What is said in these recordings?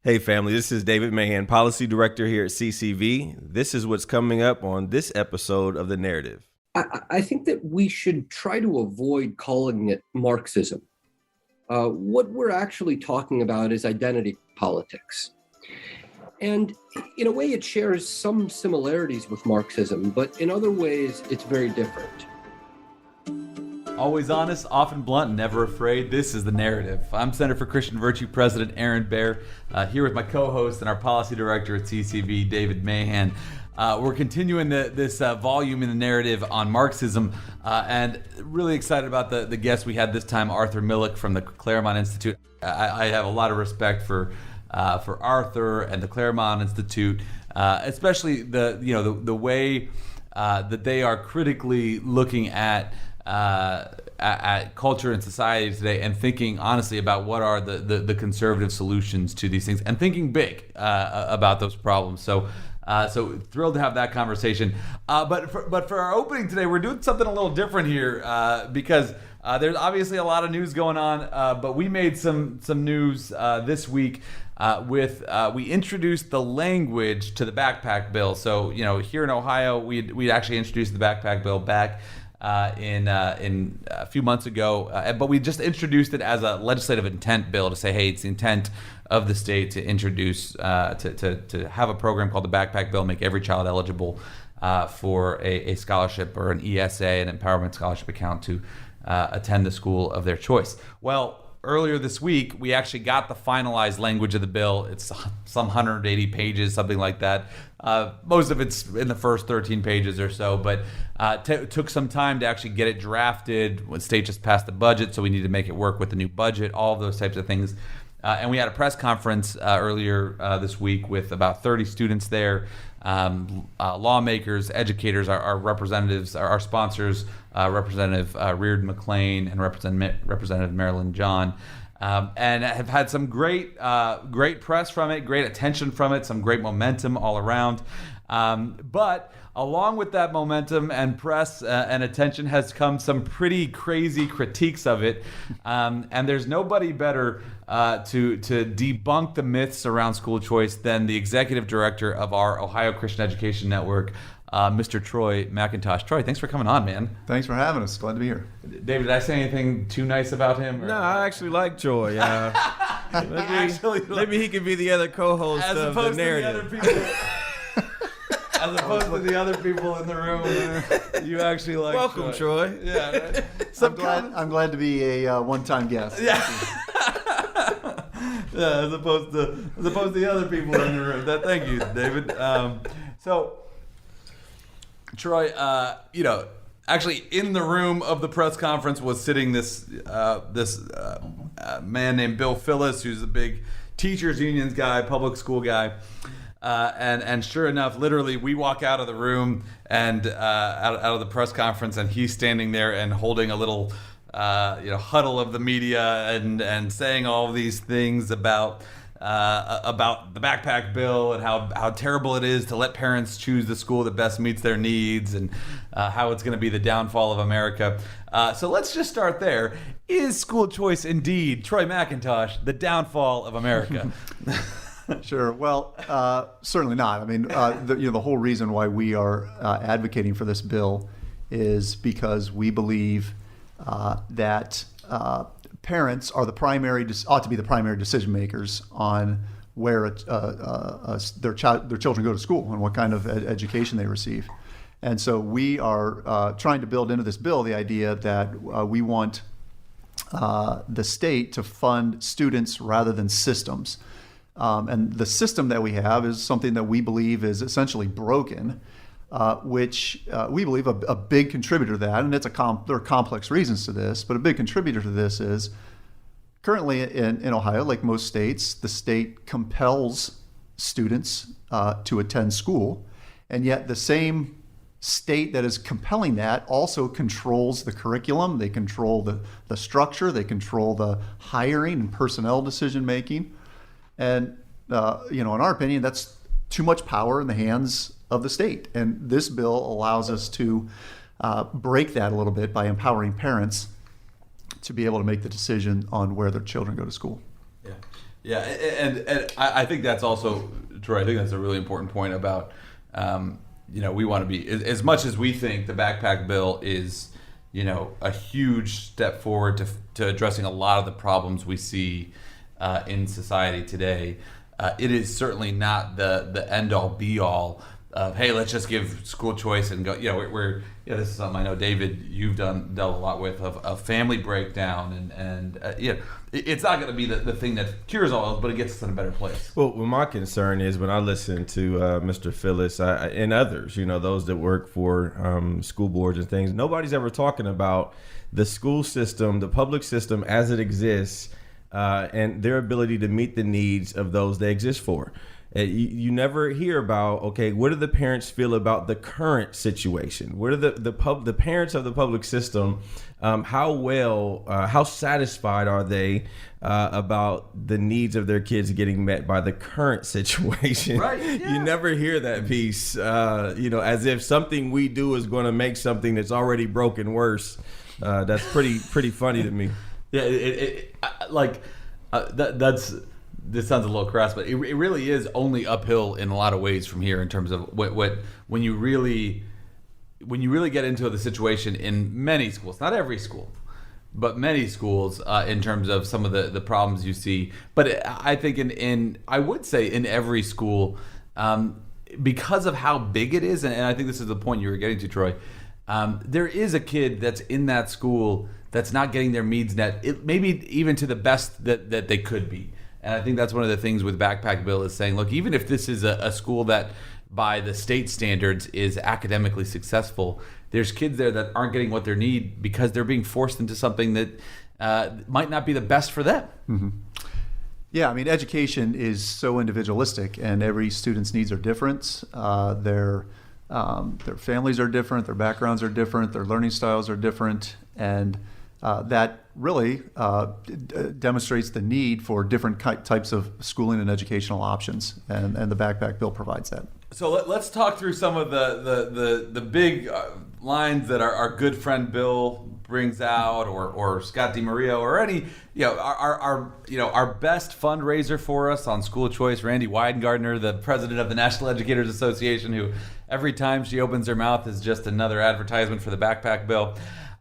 Hey family, this is David Mahan, Policy Director here at CCV. This is what's coming up on this episode of The Narrative. I think that we should try to avoid calling it Marxism. What we're actually talking about is identity politics. And in a way, it shares some similarities with Marxism, but in other ways, it's very different. Always honest, often blunt, and never afraid. This is The Narrative. I'm Center for Christian Virtue President Aaron Baer, here with my co-host and our policy director at CCV, David Mahan. We're continuing this volume in The Narrative on Marxism, and really excited about the guest we had this time, Arthur Milikh from the Claremont Institute. I have a lot of respect for Arthur and the Claremont Institute, especially the way that they are critically looking at culture and society today, and thinking honestly about what are the conservative solutions to these things, and thinking big about those problems. So thrilled to have that conversation. But for our opening today, we're doing something a little different here because there's obviously a lot of news going on. But we made some news this week we introduced the language to the backpack bill. So here in Ohio, we actually introduced the backpack bill back in a few months ago, but we just introduced it as a legislative intent bill to say, hey, it's the intent of the state to introduce to have a program called the Backpack Bill, make every child eligible for a scholarship or an ESA, an empowerment scholarship account to attend the school of their choice. Well, earlier this week, we actually got the finalized language of the bill. It's some 180 pages, something like that. Most of it's in the first 13 pages or so, but took some time to actually get it drafted. The state just passed the budget, so we need to make it work with the new budget, all of those types of things. And we had a press conference earlier this week with about 30 students there, lawmakers, educators, our representatives, our sponsors, Representative Reardon McLean and Representative Marilyn John, and have had some great press from it, great attention from it, some great momentum all around. But along with that momentum and press and attention has come some pretty crazy critiques of it. And there's nobody better to debunk the myths around school choice than the executive director of our Ohio Christian Education Network, Mr. Troy McIntosh. Troy, thanks for coming on, man. Thanks for having us. Glad to be here. David, did I say anything too nice about him? Or? No, I actually like Troy. Maybe he could be the other co-host of The Narrative. As opposed to the other people in the room, you actually like. Welcome, Troy. Yeah, right? I'm glad to be a one-time guest. Yeah. Yeah, as opposed to the other people in the room. Thank you, David. So, Troy, actually in the room of the press conference was sitting this man named Bill Phillips, who's a big teachers unions guy, public school guy. And sure enough, literally, we walk out of the room and out of the press conference, and he's standing there and holding a little huddle of the media and saying all of these things about the backpack bill and how terrible it is to let parents choose the school that best meets their needs, and how it's going to be the downfall of America. So let's just start there. Is school choice indeed, Troy McIntosh, the downfall of America? Sure. Well, certainly not. I mean, the whole reason why we are advocating for this bill is because we believe that parents are ought to be the primary decision makers on where their children go to school and what kind of education they receive. And so we are trying to build into this bill the idea that we want the state to fund students rather than systems. And the system that we have is something that we believe is essentially broken, which we believe a big contributor to that, and there are complex reasons to this, but a big contributor to this is currently in Ohio, like most states, the state compels students to attend school, and yet the same state that is compelling that also controls the curriculum, they control the structure, they control the hiring and personnel decision making. And, in our opinion, that's too much power in the hands of the state. And this bill allows us to break that a little bit by empowering parents to be able to make the decision on where their children go to school. Yeah. Yeah, and I think that's also, Troy, I think that's a really important point about, we want to be, as much as we think the backpack bill is, a huge step forward to addressing a lot of the problems we see in society today, it is certainly not the end-all, be-all of, hey, let's just give school choice and go. This is something I know, David, you've dealt a lot with, of a family breakdown, and it's not going to be the thing that cures all else, but it gets us in a better place. Well, my concern is when I listen to Mr. Phillips and others, those that work for school boards and things, nobody's ever talking about the school system, the public system as it exists, and their ability to meet the needs of those they exist for. You never hear about, okay, what do the parents feel about the current situation? What are the parents of the public system? How satisfied are they about the needs of their kids getting met by the current situation? Right. Yeah. You never hear that piece, as if something we do is going to make something that's already broken worse. That's pretty funny to me. Yeah, that's. This sounds a little crass, but it really is only uphill in a lot of ways from here in terms of when you really get into the situation in many schools, not every school, but many schools, in terms of some of the problems you see. But I think I would say in every school, because of how big it is, and I think this is the point you were getting to, Troy, there is a kid that's in that school that's not getting their needs met, maybe even to the best that they could be. And I think that's one of the things with Backpack Bill is saying, look, even if this is a school that by the state standards is academically successful, there's kids there that aren't getting what they need because they're being forced into something that might not be the best for them. Mm-hmm. Yeah, I mean, education is so individualistic, and every student's needs are different. Their families are different, their backgrounds are different, their learning styles are different, and that really demonstrates the need for different types of schooling and educational options, and the Backpack Bill provides that. So let's talk through some of the big lines that our good friend Bill brings out, or Scott DiMaria, or any our best fundraiser for us on school choice, Randy Weidengardner, the president of the National Educators Association, who every time she opens her mouth is just another advertisement for the Backpack Bill.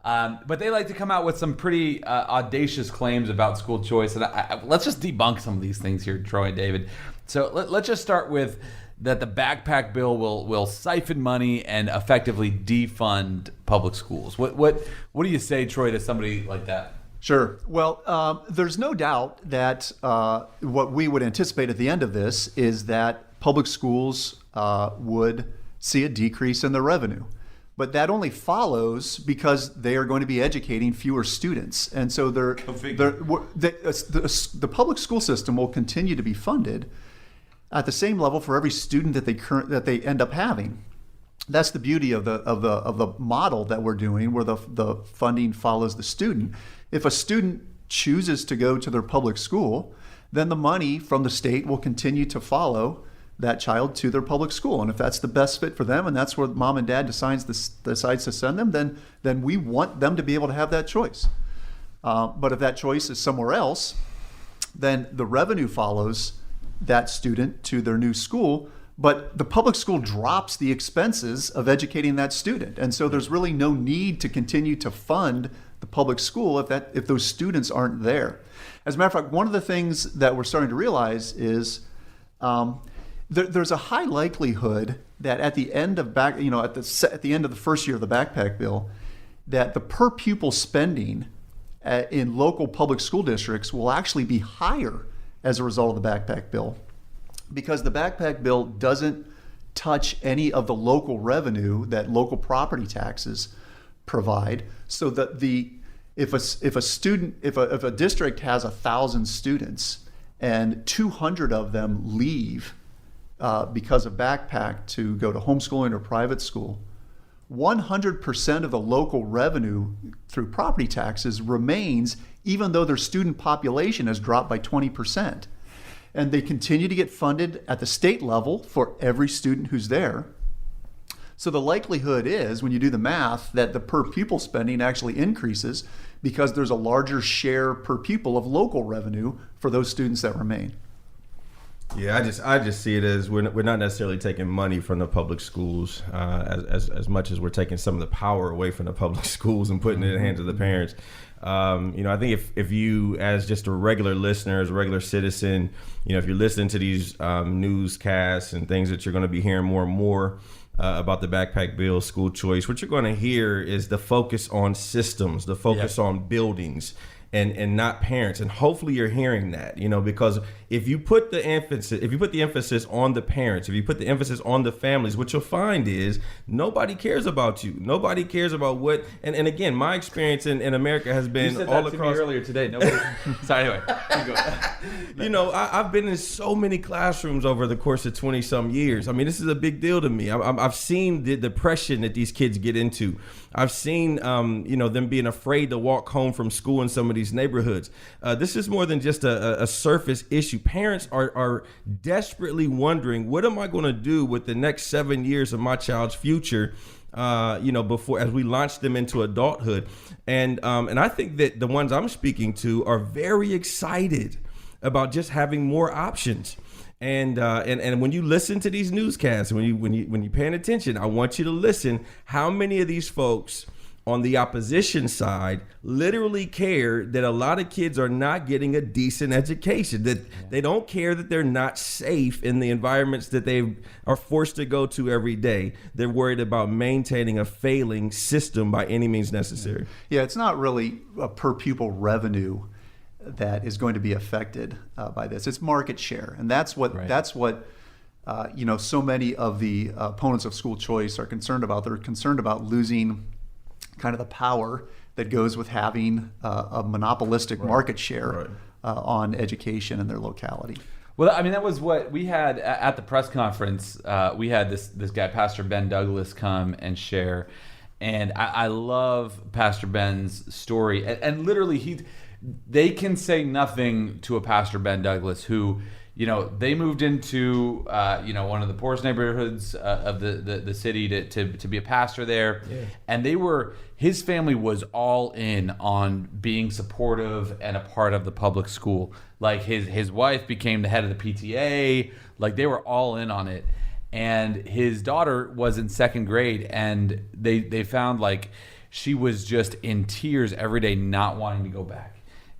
But they like to come out with some pretty audacious claims about school choice. And let's just debunk some of these things here, Troy and David. So let's just start with that the Backpack Bill will siphon money and effectively defund public schools. What do you say, Troy, to somebody like that? Sure. Well, there's no doubt that what we would anticipate at the end of this is that public schools would see a decrease in their revenue. But that only follows because they are going to be educating fewer students. And so the public school system will continue to be funded at the same level for every student that they end up having. That's the beauty of the model that we're doing, where the funding follows the student. If a student chooses to go to their public school, then the money from the state will continue to follow that child to their public school. And if that's the best fit for them, and that's where mom and dad decides to send them, then we want them to be able to have that choice. But if that choice is somewhere else, then the revenue follows that student to their new school, but the public school drops the expenses of educating that student. And so there's really no need to continue to fund the public school if those students aren't there. As a matter of fact, one of the things that we're starting to realize is there's a high likelihood that at the end of at the end of the first year of the Backpack Bill, that the per pupil spending in local public school districts will actually be higher as a result of the Backpack Bill, because the Backpack Bill doesn't touch any of the local revenue that local property taxes provide. So that if a district has 1,000 students and 200 of them leave because of backpack to go to homeschooling or private school, 100% of the local revenue through property taxes remains, even though their student population has dropped by 20%. And they continue to get funded at the state level for every student who's there. So the likelihood is, when you do the math, that the per pupil spending actually increases because there's a larger share per pupil of local revenue for those students that remain. Yeah, I just see it as we're not necessarily taking money from the public schools as much as we're taking some of the power away from the public schools and putting it in the hands of the parents. I think if you, as just a regular listener, as a regular citizen, if you're listening to these newscasts and things that you're going to be hearing more and more about the backpack bill, school choice, what you're going to hear is the focus on systems, the focus on buildings, and not parents. And hopefully you're hearing that, because if you put the emphasis on the parents, if you put the emphasis on the families, what you'll find is nobody cares about you. Nobody cares about what, and again, my experience in America has been You said all that to across. me earlier today. Nobody. Sorry, anyway. You go. I've been in so many classrooms over the course of 20 some years. I mean, this is a big deal to me. I've seen the depression that these kids get into. I've seen, them being afraid to walk home from school in some of these neighborhoods. This is more than just a surface issue. Parents are desperately wondering, what am I going to do with the next 7 years of my child's future? Before, as we launch them into adulthood, and I think that the ones I'm speaking to are very excited about just having more options. And when you listen to these newscasts, when you're paying attention, I want you to listen. How many of these folks on the opposition side literally care that a lot of kids are not getting a decent education, that they don't care that they're not safe in the environments that they are forced to go to every day. They're worried about maintaining a failing system by any means necessary. Yeah, it's not really a per pupil revenue that is going to be affected by this. It's market share, and that's what so many of the opponents of school choice are concerned about. They're concerned about losing kind of the power that goes with having a monopolistic market share on education in their locality. Well, I mean, that was what we had at the press conference. We had this guy, Pastor Ben Douglas, come and share. And I love Pastor Ben's story. And literally, they can say nothing to a Pastor Ben Douglas who, they moved into, one of the poorest neighborhoods of the city to be a pastor there. Yeah. And his family was all in on being supportive and a part of the public school. Like his wife became the head of the PTA. Like they were all in on it. And his daughter was in second grade, and they found like she was just in tears every day, not wanting to go back.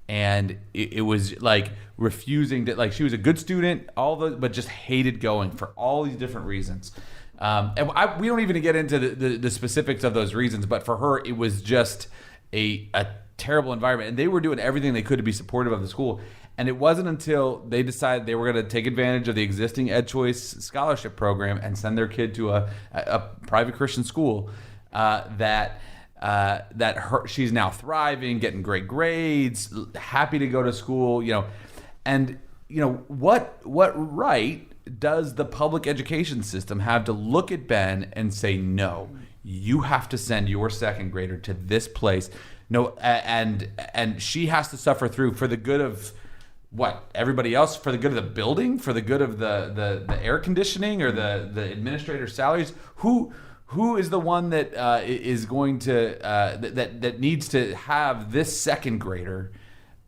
And it was like refusing to, like, she was a good student, but just hated going for all these different reasons. We don't even get into the specifics of those reasons, but for her, it was just a terrible environment. And they were doing everything they could to be supportive of the school. And it wasn't until they decided they were going to take advantage of the existing Ed Choice scholarship program and send their kid to a private Christian school that she's now thriving, getting great grades, happy to go to school, and what right does the public education system have to look at Ben and say, no, you have to send your second grader to this place, no, and she has to suffer through for the good of what, everybody else, for the good of the building, for the good of the air conditioning or the administrator's salaries? Who is the one that is going to that needs to have this second grader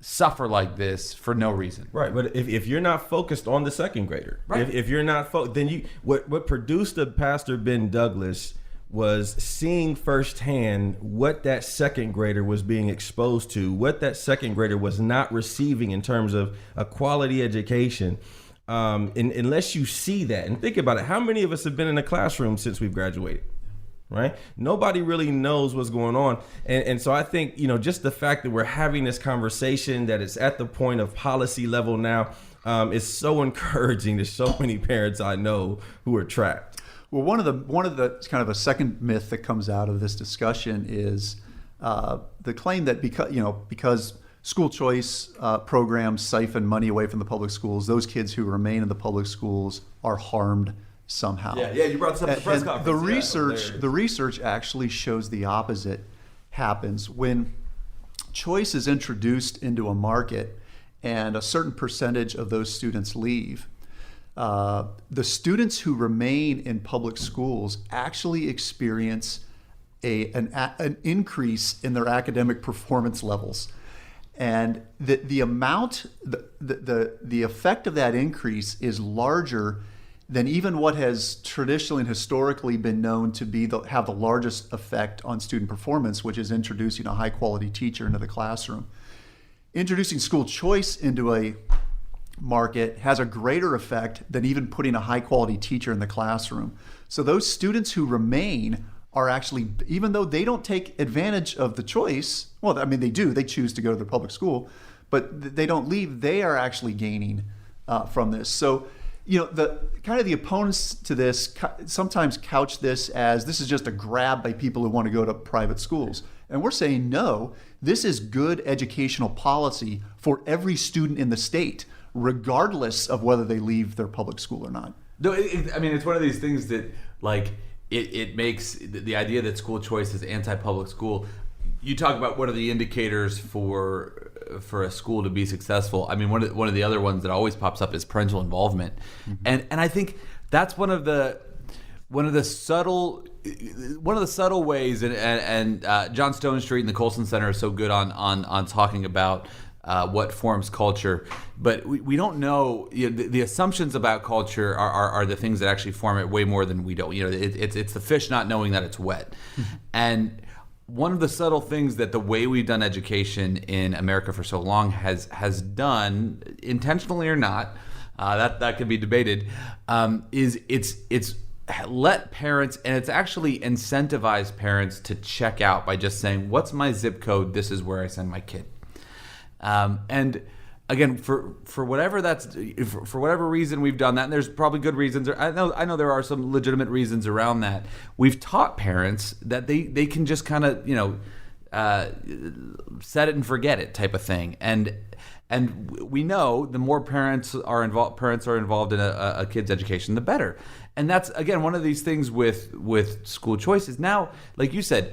suffer like this for no reason? Right, but if you're not focused on the second grader, right. if you're not then what produced the Pastor Ben Douglas was seeing firsthand what that second grader was being exposed to, what that second grader was not receiving in terms of a quality education. Unless you see that, and think about it, how many of us have been in a classroom since we've graduated? Right? Nobody really knows what's going on. And so I think, just the fact that we're having this conversation, that it's at the point of policy level now, is so encouraging to so many parents I know who are trapped. Well, one of the kind of a second myth that comes out of this discussion is the claim that because school choice programs siphon money away from the public schools, those kids who remain in the public schools are harmed somehow. Yeah, you brought this up at the press conference. The research actually shows the opposite happens. When choice is introduced into a market and a certain percentage of those students leave, the students who remain in public schools actually experience an increase in their academic performance levels. And the effect of that increase is larger than even what has traditionally and historically been known to be have the largest effect on student performance, which is introducing a high quality teacher into the classroom. Introducing school choice into a market has a greater effect than even putting a high quality teacher in the classroom. So those students who remain are actually, even though they don't take advantage of the choice, well, I mean, they do, they choose to go to the public school, but they don't leave, they are actually gaining from this. So, you know, the opponents to this sometimes couch this as this is just a grab by people who want to go to private schools. And we're saying, no, this is good educational policy for every student in the state, regardless of whether they leave their public school or not. No, I mean, it's one of these things that, like, it makes the idea that school choice is anti-public school. You talk about what are the indicators for a school to be successful. I mean, one of the other ones that always pops up is parental involvement, and I think that's one of the subtle ways, and John Stone Street and the Colson Center are so good on talking about what forms culture, but we don't know. You know, the assumptions about culture are the things that actually form it way more than we don't. You know, it's the fish not knowing that it's wet, and one of the subtle things that the way we've done education in America for so long has done, intentionally or not, that can be debated, is it's let parents, and it's actually incentivized parents to check out by just saying, what's my zip code? This is where I send my kid. And again, for whatever for whatever reason we've done that, and there's probably good reasons. I know there are some legitimate reasons around that. We've taught parents that they can just kind of, you know, set it and forget it type of thing. And we know the more parents are involved in a kid's education, the better. And that's, again, one of these things with school choices. Now, like you said,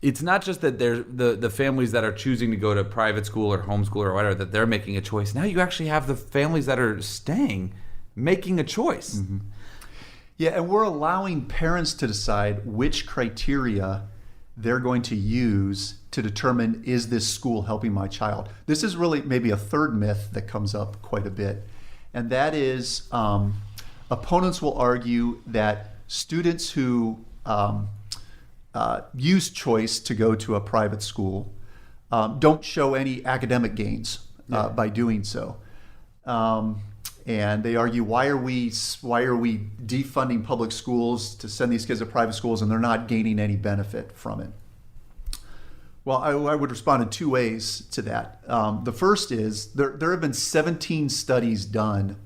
it's not just that they're the families that are choosing to go to private school or homeschool or whatever, that they're making a choice. Now you actually have the families that are staying making a choice. Mm-hmm. Yeah, and we're allowing parents to decide which criteria they're going to use to determine, is this school helping my child? This is really maybe a third myth that comes up quite a bit. And that is, opponents will argue that students who use choice to go to a private school don't show any academic gains by doing so. And they argue, why are we defunding public schools to send these kids to private schools and they're not gaining any benefit from it? Well, I would respond in two ways to that. The first is there have been 17 studies done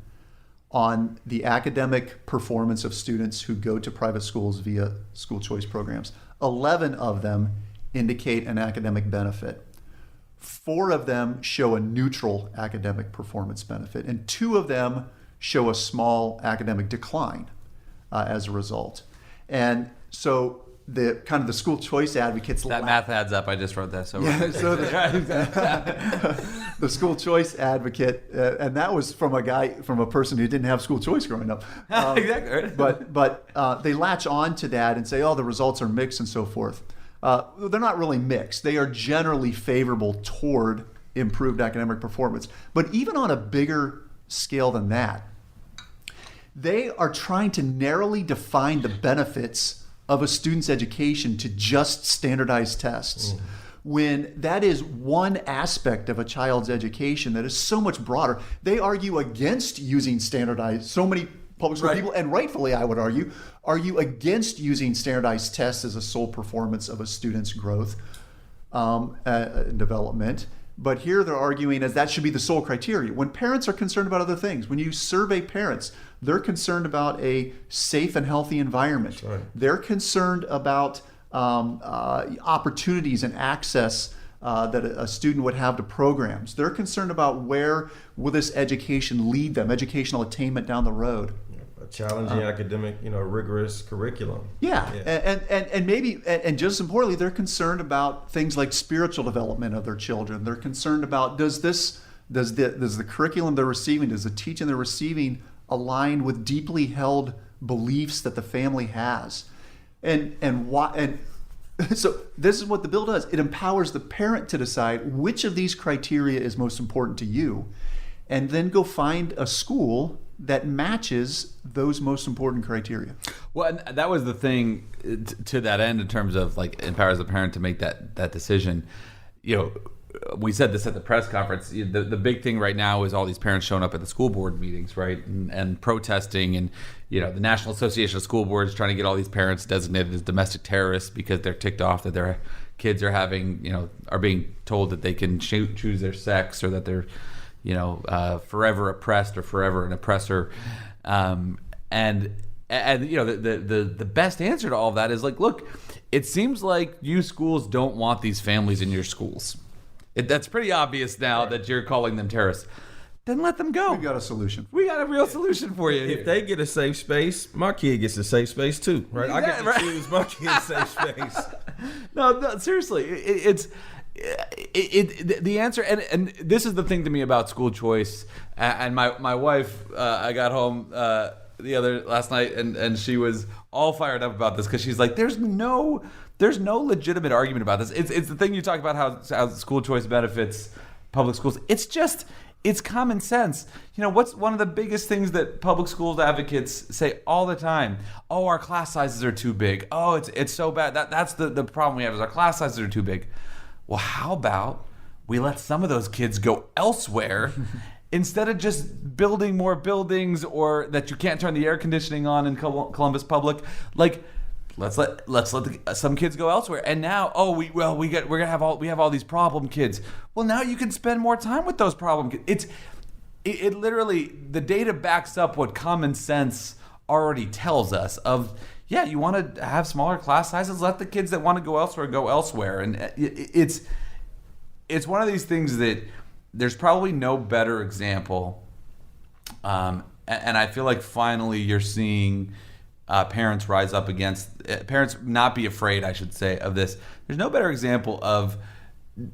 on the academic performance of students who go to private schools via school choice programs. 11 of them indicate an academic benefit. 4 of them show a neutral academic performance benefit, and 2 of them show a small academic decline as a result. And so the school choice advocates, that math adds up. I just wrote that. So yeah, so the school choice advocate, and that was from a person who didn't have school choice growing up. Exactly. Right. But they latch on to that and say, oh, the results are mixed and so forth. They're not really mixed. They are generally favorable toward improved academic performance. But even on a bigger scale than that, they are trying to narrowly define the benefits of a student's education to just standardized tests, when that is one aspect of a child's education that is so much broader. They argue against using standardized, so many public school people, and rightfully I would argue against using standardized tests as a sole performance of a student's growth and development. But here they're arguing as that should be the sole criteria. When parents are concerned about other things, when you survey parents, they're concerned about a safe and healthy environment. Right. They're concerned about opportunities and access that a student would have to programs. They're concerned about where will this education lead them, educational attainment down the road. A challenging academic, rigorous curriculum. Yeah. And maybe, and just as importantly, they're concerned about things like spiritual development of their children. They're concerned about does the curriculum they're receiving, does the teaching they're receiving aligned with deeply held beliefs that the family has. And so this is what the bill does. It empowers the parent to decide which of these criteria is most important to you, and then go find a school that matches those most important criteria. Well, and that was the thing to that end in terms of like empowers the parent to make that decision. You know, we said this at the press conference. The big thing right now is all these parents showing up at the school board meetings, right, and protesting, and you know, the National Association of School Boards trying to get all these parents designated as domestic terrorists because they're ticked off that their kids are having, you know, are being told that they can choose their sex, or that they're, you know, forever oppressed or forever an oppressor, and you know, the best answer to all of that is like, look, it seems like you schools don't want these families in your schools. That's pretty obvious now that you're calling them terrorists. Then let them go. We've got a solution. We got a real solution for you. If they get a safe space, my kid gets a safe space too, right? I get to choose my kid's safe space. No, seriously, it's the answer, and this is the thing to me about school choice. And my wife, I got home last night, and she was all fired up about this because she's like, there's no legitimate argument about this. It's the thing you talk about how school choice benefits public schools. It's common sense. You know, what's one of the biggest things that public schools advocates say all the time? Oh, our class sizes are too big. Oh, it's so bad. That's the problem we have is our class sizes are too big. Well, how about we let some of those kids go elsewhere instead of just building more buildings, or that you can't turn the air conditioning on in Columbus Public? Like, let's let some kids go elsewhere. And now, we have all these problem kids. Well, now you can spend more time with those problem kids. It literally, the data backs up what common sense already tells us of, yeah, you want to have smaller class sizes, let the kids that want to go elsewhere. And it's one of these things that there's probably no better example. And I feel like finally you're seeing parents rise up against, parents not be afraid, I should say, of this. There's no better example of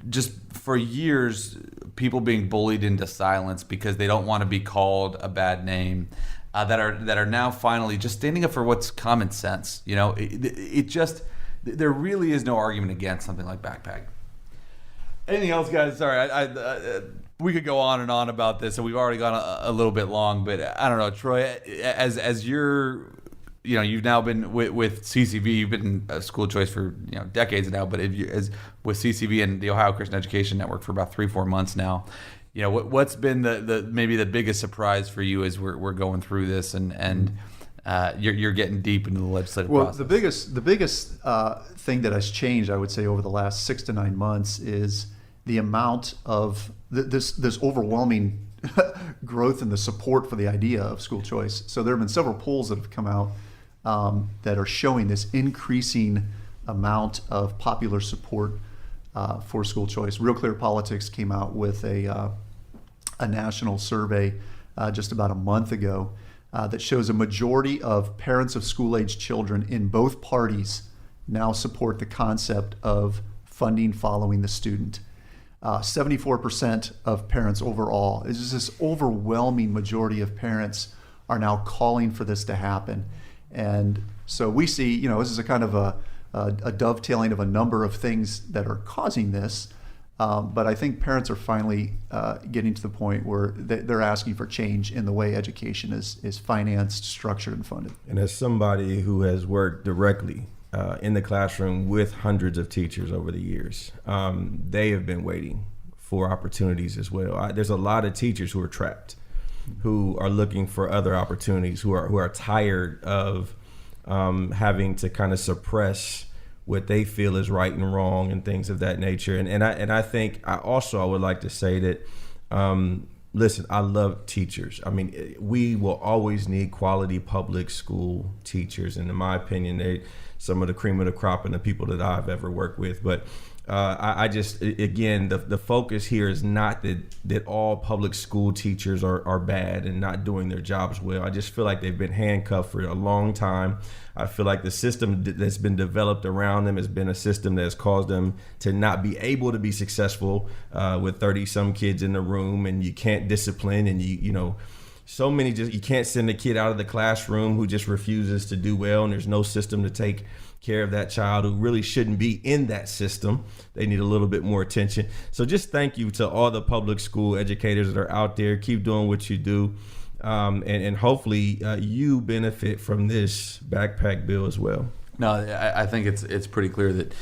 just for years people being bullied into silence because they don't want to be called a bad name, that are now finally just standing up for what's common sense. You know, it just, there really is no argument against something like backpack. Anything else, guys? Sorry, we could go on and on about this, and we've already gone a little bit long. But I don't know, Troy, as you're, you know, you've now been with CCV, you've been a school choice for, you know, decades now. But as with CCV and the Ohio Christian Education Network for about 3-4 months now, you know, what's been the maybe the biggest surprise for you as we're going through this, and you're getting deep into the legislative process? Well, the biggest thing that has changed, I would say, over the last 6 to 9 months is the amount of this overwhelming growth in the support for the idea of school choice. So there have been several polls that have come out that are showing this increasing amount of popular support for school choice. Real Clear Politics came out with a national survey just about a month ago that shows a majority of parents of school-age children in both parties now support the concept of funding following the student. 74% of parents overall. It's just this overwhelming majority of parents are now calling for this to happen. And so we see, you know, this is a kind of a dovetailing of a number of things that are causing this. But I think parents are finally getting to the point where they're asking for change in the way education is financed, structured, and funded. And as somebody who has worked directly in the classroom with hundreds of teachers over the years, they have been waiting for opportunities as well. There's a lot of teachers who are trapped, who are looking for other opportunities, who are tired of having to kind of suppress what they feel is right and wrong and things of that nature. And I think I would like to say that, listen, I love teachers. I mean, we will always need quality public school teachers. And in my opinion, they some of the cream of the crop and the people that I've ever worked with. But I just, again, the focus here is not that all public school teachers are bad and not doing their jobs well. I just feel like they've been handcuffed for a long time. I feel like the system that's been developed around them has been a system that has caused them to not be able to be successful with 30 some kids in the room, and you can't discipline, and so many, just you can't send a kid out of the classroom who just refuses to do well, and there's no system to take care of that child who really shouldn't be in that system. They need a little bit more attention. So just thank you to all the public school educators that are out there. Keep doing what you do. And hopefully you benefit from this backpack bill as well. No, I think it's pretty clear that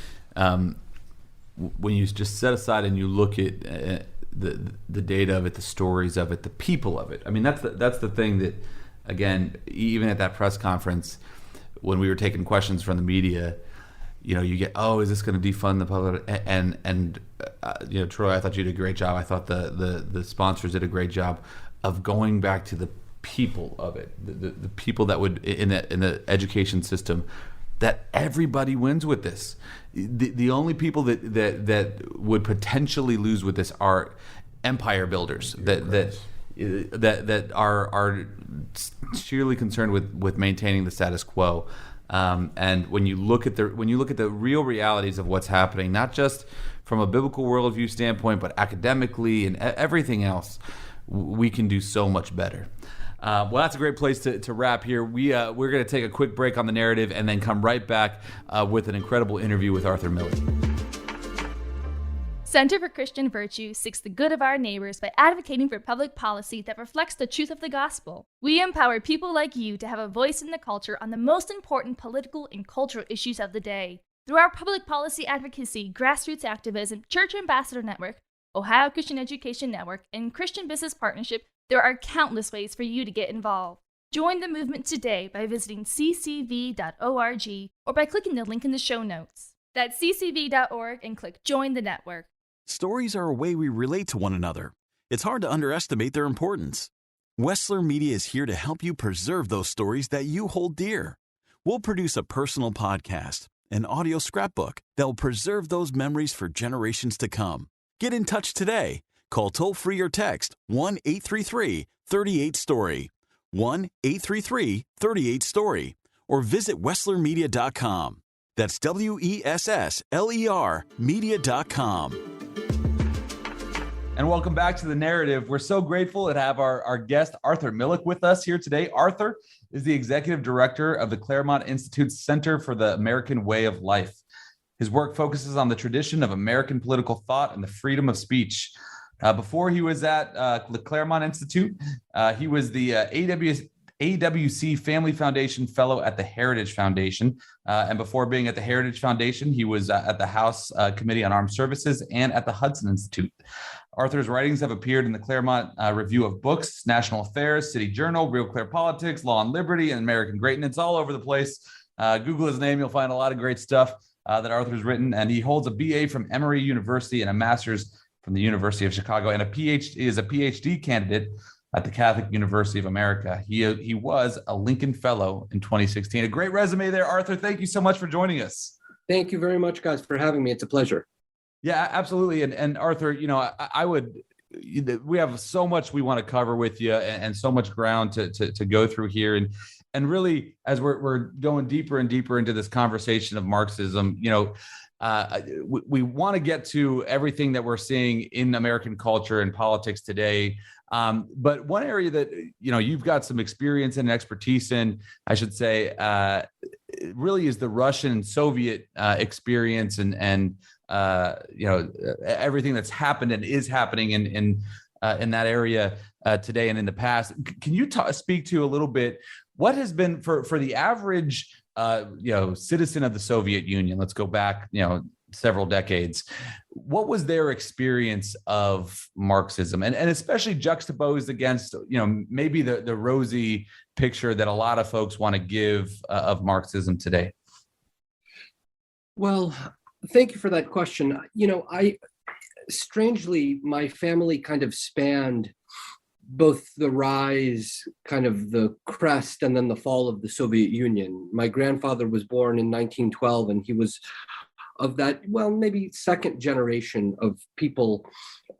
when you just set aside and you look at the data of it, the stories of it, the people of it. I mean, that's the thing that, again, even at that press conference, when we were taking questions from the media, you get, oh, is this going to defund the public? And Troy, I thought you did a great job. I thought the sponsors did a great job of going back to the people of it, the people that would in the education system, that everybody wins with this. The only people that would potentially lose with this are empire builders that are sheerly concerned with maintaining the status quo. And when you look at the real realities of what's happening, not just from a biblical worldview standpoint, but academically and everything else, we can do so much better. Well, that's a great place to wrap here. We're going to take a quick break on the narrative and then come right back with an incredible interview with Arthur Milikh. Center for Christian Virtue seeks the good of our neighbors by advocating for public policy that reflects the truth of the gospel. We empower people like you to have a voice in the culture on the most important political and cultural issues of the day. Through our public policy advocacy, grassroots activism, Church Ambassador Network, Ohio Christian Education Network, and Christian Business Partnership, there are countless ways for you to get involved. Join the movement today by visiting ccv.org or by clicking the link in the show notes. That's ccv.org and click Join the Network. Stories are a way we relate to one another. It's hard to underestimate their importance. Wessler Media is here to help you preserve those stories that you hold dear. We'll produce a personal podcast, an audio scrapbook that will preserve those memories for generations to come. Get in touch today. Call toll-free or text 1-833-38-STORY, 1-833-38-STORY, or visit WesslerMedia.com. That's WESSLER media.com. And welcome back to The Narrative. We're so grateful to have our guest, Arthur Milikh, with us here today. Arthur is the executive director of the Claremont Institute's Center for the American Way of Life. His work focuses on the tradition of American political thought and the freedom of speech. Before he was at the Claremont Institute, he was the AWC Family Foundation Fellow at the Heritage Foundation. And before being at the Heritage Foundation, he was at the House Committee on Armed Services and at the Hudson Institute. Arthur's writings have appeared in the Claremont Review of Books, National Affairs, City Journal, Real Clear Politics, Law and Liberty, and American Greatness, all over the place. Google his name, you'll find a lot of great stuff that Arthur's written. And he holds a BA from Emory University and a master's from the University of Chicago, and is a PhD candidate at the Catholic University of America. He was a Lincoln Fellow in 2016. A great resume there, Arthur. Thank you so much for joining us. Thank you very much, guys, for having me. It's a pleasure. Yeah, absolutely. And Arthur, we have so much we want to cover with you and so much ground to go through here. And really, as we're going deeper and deeper into this conversation of Marxism, we want to get to everything that we're seeing in American culture and politics today. But one area that, you've got some experience and expertise in, I should say, really is the Russian and Soviet experience and everything that's happened and is happening in that area today and in the past. Can you speak to a little bit what has been for the average citizen of the Soviet Union? Let's go back, several decades. What was their experience of Marxism, and especially juxtaposed against, maybe the rosy picture that a lot of folks want to give of Marxism today? Well, thank you for that question. Strangely, my family kind of spanned both the rise, kind of the crest, and then the fall of the Soviet Union. My grandfather was born in 1912, and he was of that, maybe second generation of people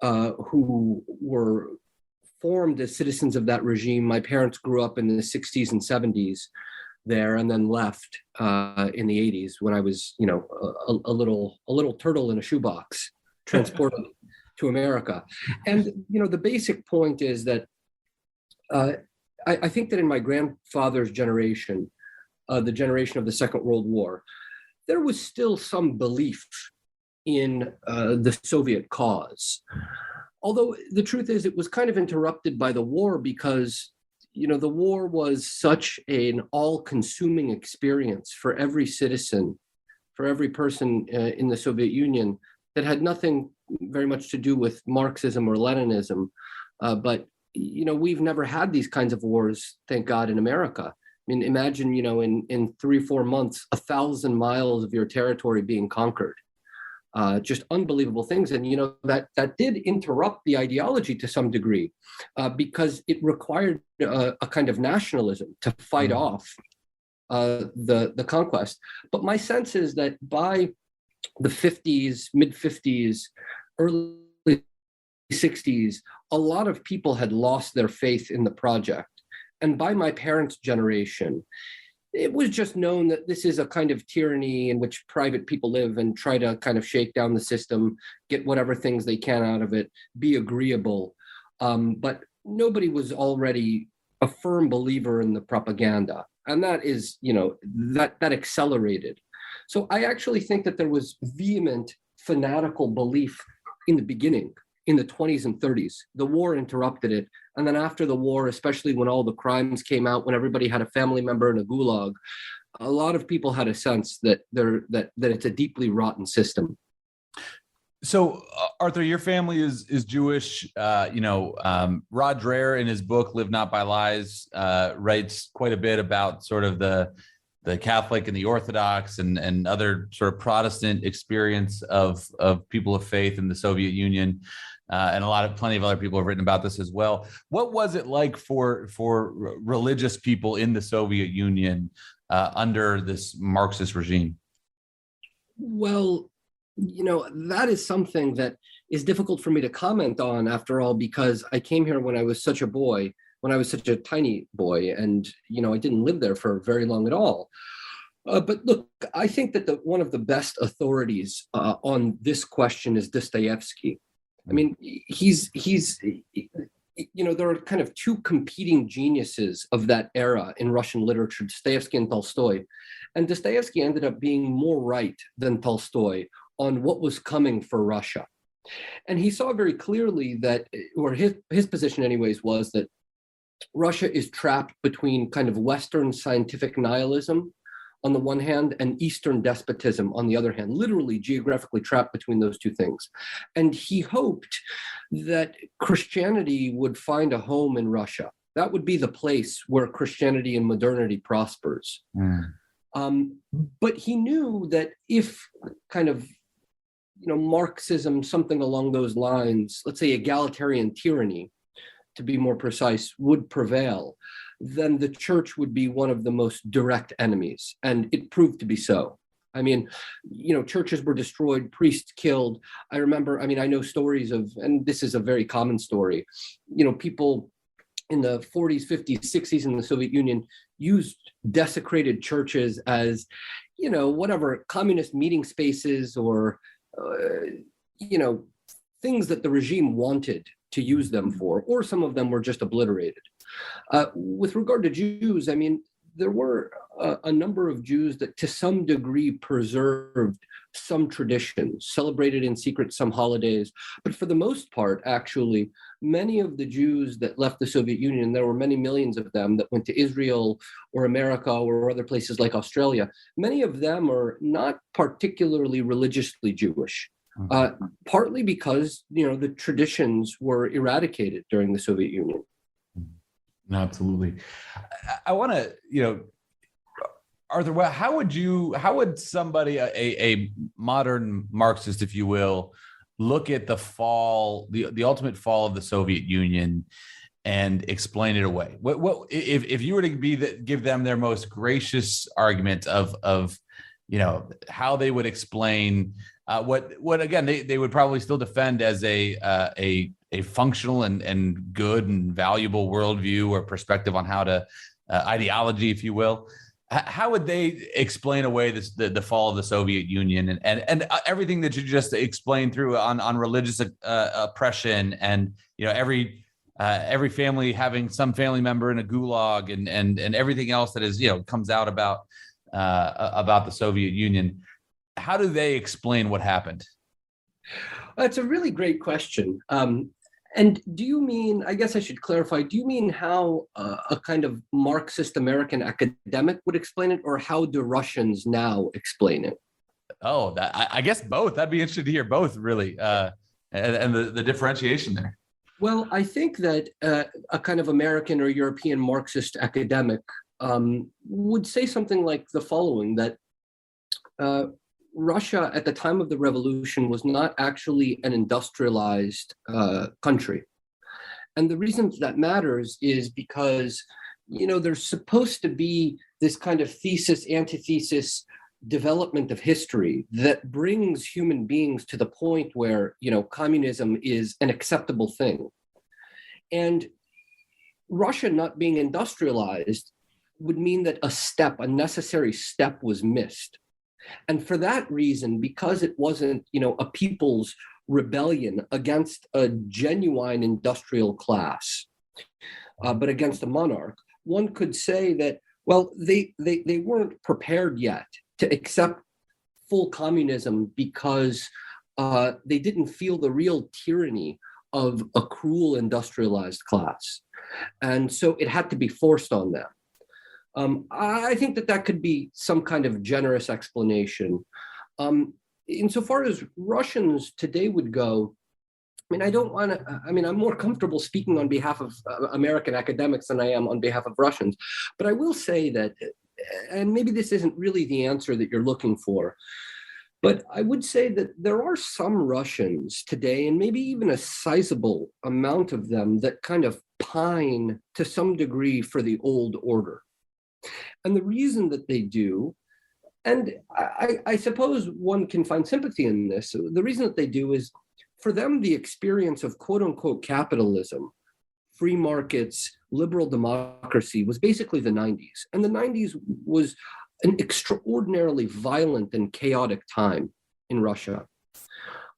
who were formed as citizens of that regime. My parents grew up in the 60s and 70s there, and then left in the 80s when I was, a little turtle in a shoebox, transported to America. And the basic point is that I think that in my grandfather's generation, the generation of the Second World War, there was still some belief in the Soviet cause. Although the truth is, it was kind of interrupted by the war because, the war was such an all-consuming experience for every citizen, for every person in the Soviet Union, that had nothing very much to do with Marxism or Leninism. But we've never had these kinds of wars, thank God, in America. I mean, imagine, in 3-4 months, 1,000 miles of your territory being conquered. Just unbelievable things. And, that did interrupt the ideology to some degree because it required a kind of nationalism to fight off the conquest. But my sense is that by the 50s, mid 50s, early 60s, a lot of people had lost their faith in the project. And by my parents' generation, it was just known that this is a kind of tyranny in which private people live and try to kind of shake down the system, get whatever things they can out of it, be agreeable. But nobody was already a firm believer in the propaganda. And that is, that accelerated. So I actually think that there was vehement, fanatical belief in the beginning, in the 20s and 30s. The war interrupted it. And then after the war, especially when all the crimes came out, when everybody had a family member in a gulag, a lot of people had a sense that it's a deeply rotten system. So, Arthur, your family is Jewish. Rod Dreher, in his book "Live Not by Lies," writes quite a bit about sort of the Catholic and the Orthodox and other sort of Protestant experience of people of faith in the Soviet Union. And plenty of other people have written about this as well. What was it like for religious people in the Soviet Union under this Marxist regime? Well, that is something that is difficult for me to comment on, after all, because I came here when I was such a boy, when I was such a tiny boy, and, I didn't live there for very long at all. But look, I think that one of the best authorities on this question is Dostoevsky. I mean, he's there are kind of two competing geniuses of that era in Russian literature, Dostoevsky and Tolstoy. And Dostoevsky ended up being more right than Tolstoy on what was coming for Russia. And he saw very clearly that, or his position anyways, was that Russia is trapped between kind of Western scientific nihilism on the one hand and Eastern despotism on the other hand, literally geographically trapped between those two things. And he hoped that Christianity would find a home in Russia. That would be the place where Christianity and modernity prospers. But he knew that if kind of, Marxism, something along those lines, let's say egalitarian tyranny, to be more precise, would prevail, then the church would be one of the most direct enemies. And it proved to be so. I mean, churches were destroyed, priests killed. I remember, I know stories of, and this is a very common story, people in the 40s, 50s, 60s in the Soviet Union used desecrated churches as, whatever, communist meeting spaces or, things that the regime wanted to use them for, or some of them were just obliterated. With regard to Jews, there were a number of Jews that to some degree preserved some traditions, celebrated in secret some holidays. But for the most part, actually, many of the Jews that left the Soviet Union, there were many millions of them that went to Israel or America or other places like Australia. Many of them are not particularly religiously Jewish. Partly because, the traditions were eradicated during the Soviet Union. Absolutely. I want to, Arthur, how would somebody, a modern Marxist, if you will, look at the fall, the ultimate fall of the Soviet Union and explain it away? What if you were to give them their most gracious argument of how they would explain what again they would probably still defend as a functional and good and valuable worldview or perspective on how to ideology, if you will. How would they explain away the fall of the Soviet Union and everything that you just explained through on religious oppression and every every family having some family member in a gulag and everything else that is, comes out about the Soviet Union. How do they explain what happened? That's a really great question. And do you mean, I guess I should clarify, do you mean how a kind of Marxist American academic would explain it, or how do Russians now explain it? Oh, I guess both. I'd be interested to hear both, really, and the differentiation there. Well, I think that a kind of American or European Marxist academic would say something like the following, that Russia at the time of the revolution was not actually an industrialized country. And the reason that matters is because, there's supposed to be this kind of thesis, antithesis development of history that brings human beings to the point where, communism is an acceptable thing. And Russia not being industrialized would mean that a necessary step was missed. And for that reason, because it wasn't, a people's rebellion against a genuine industrial class, but against a monarch, one could say that, well, they weren't prepared yet to accept full communism because they didn't feel the real tyranny of a cruel industrialized class. And so it had to be forced on them. I think that could be some kind of generous explanation. Insofar as Russians today would go, I'm more comfortable speaking on behalf of American academics than I am on behalf of Russians. But I will say that, and maybe this isn't really the answer that you're looking for, but I would say that there are some Russians today, and maybe even a sizable amount of them, that kind of pine to some degree for the old order. And the reason that they do, and I suppose one can find sympathy in this, the reason that they do is, for them, the experience of quote unquote capitalism, free markets, liberal democracy was basically the 90s. And the 90s was an extraordinarily violent and chaotic time in Russia.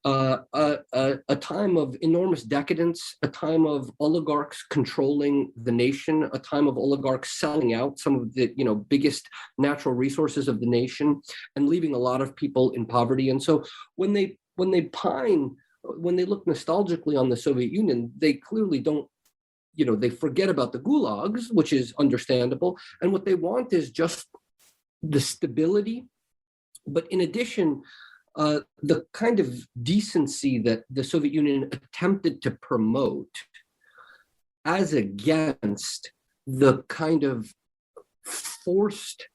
A time of enormous decadence, a time of oligarchs controlling the nation, a time of oligarchs selling out some of the biggest natural resources of the nation and leaving a lot of people in poverty. And so when they pine, when they look nostalgically on the Soviet Union, they clearly don't, they forget about the gulags, which is understandable. And what they want is just the stability, but in addition, the kind of decency that the Soviet Union attempted to promote as against the kind of forced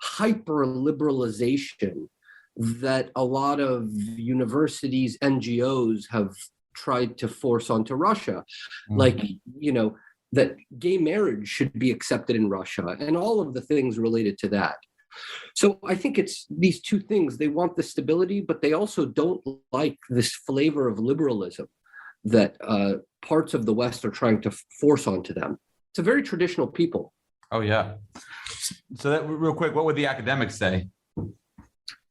hyper-liberalization that a lot of universities, NGOs have tried to force onto Russia. Mm-hmm. Like, that gay marriage should be accepted in Russia and all of the things related to that. So I think it's these two things. They want the stability, but they also don't like this flavor of liberalism that parts of the West are trying to force onto them. It's a very traditional people. Oh, yeah. So that, real quick, what would the academics say?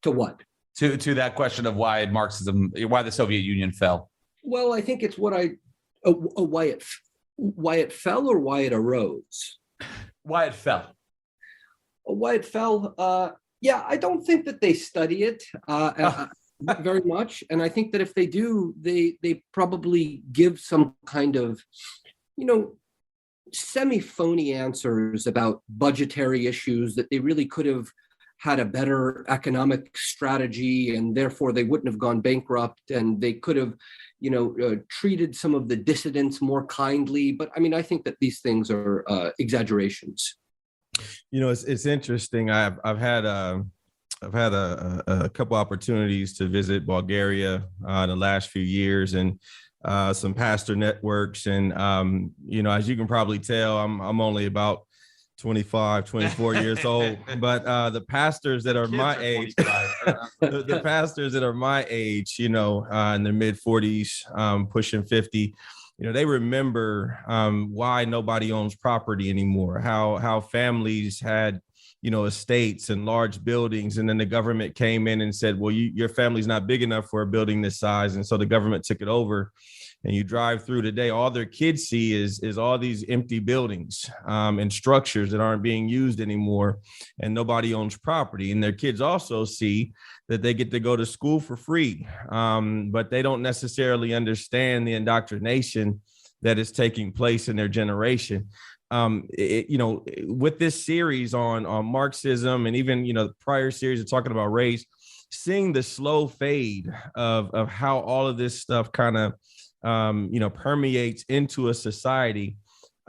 To what? To that question of why the Soviet Union fell. Well, I think it's why it fell or why it arose. Why it fell. Why it fell. I don't think that they study it very much. And I think that if they do, they probably give some kind of, semi-phony answers about budgetary issues, that they really could have had a better economic strategy and therefore they wouldn't have gone bankrupt, and they could have, treated some of the dissidents more kindly. But I think that these things are exaggerations. It's interesting. I've had a couple opportunities to visit Bulgaria in the last few years, and some pastor networks. And as you can probably tell, I'm only about 25, 24 years old. But the pastors that are my age, the pastors that are my age, in their mid 40s, pushing 50. They remember why nobody owns property anymore, how families had estates and large buildings. And then the government came in and said, well, your family's not big enough for a building this size. And so the government took it over. And you drive through today, all their kids see is all these empty buildings and structures that aren't being used anymore, and nobody owns property. And their kids also see that they get to go to school for free, but they don't necessarily understand the indoctrination that is taking place in their generation. With this series on Marxism, and even the prior series of talking about race, seeing the slow fade of how all of this stuff kind of permeates into a society.